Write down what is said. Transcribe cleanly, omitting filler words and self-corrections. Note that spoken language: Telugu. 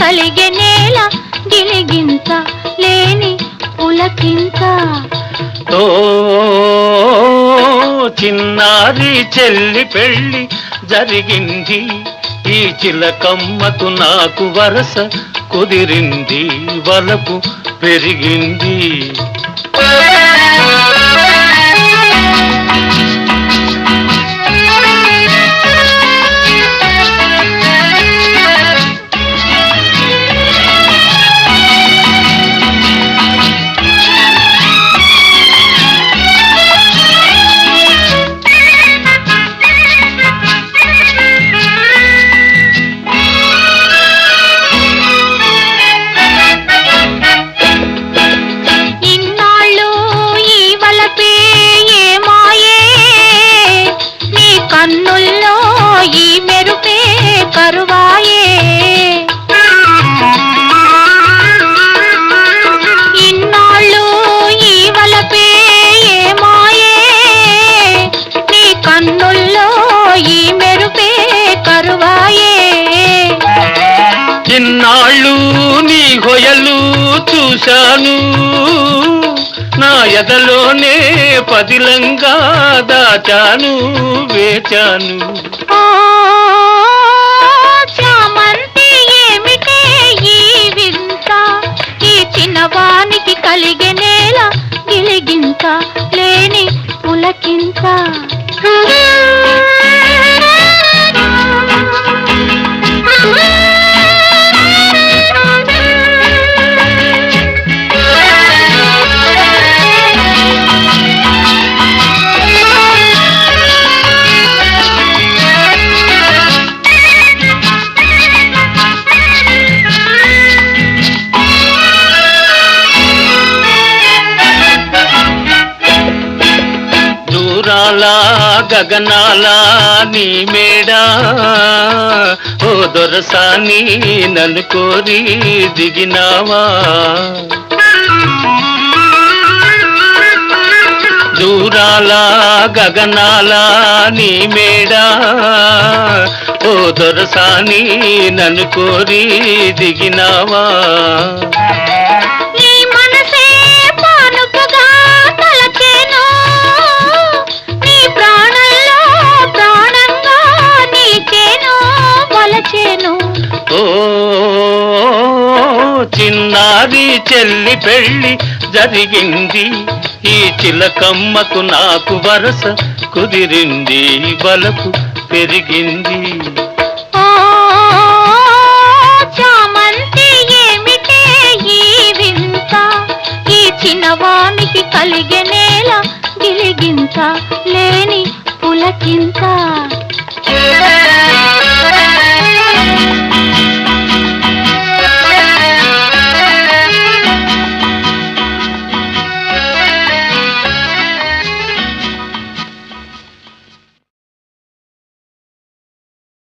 కలిగే నేల గిలిగింత లేని పులకింత. ఓ చిన్నారి చెల్లి పెళ్ళి జరిగింది, ఈ చిలకమ్మకు నాకు వరస కుదిరింది, వలపు పెరిగింది. కన్నుల్లో ఈ మెరుపే కరువాయే, ఇన్నాళ్ళు ఈ వలపే ఏమాయే, నీ కన్నుల్లో ఈ మెరుపే కరువాయే. ఇన్నాళ్ళు నీ హొయలు చూశాను, నా ఎదలోనే పదిలంగా దాచాను వేచాను. చామంతి ఏమిటే ఈ వింత, ఈ చిన్నవానికి కలిగే నేల గిలిగింత లేని పులకింత. గగనాల నీ మేడా, ఓ దొరసాని నన్ను కోరి దిగినావా. దూరాల గగనాల నీ మేడా, ఓ దొరసాని నన్ను కోరి దిగినావా. ఓ చిన్నారి చెల్లి పెళ్ళి జరిగింది, ఈ చిలకమ్మకు నాకు వరస కుదిరింది, బలపు పెరిగింది. చామంతి ఏమిటే ఈ వింత, ఈ చిన్నవానికి కలిగే నేల గిలిగింత లేని పులకింత.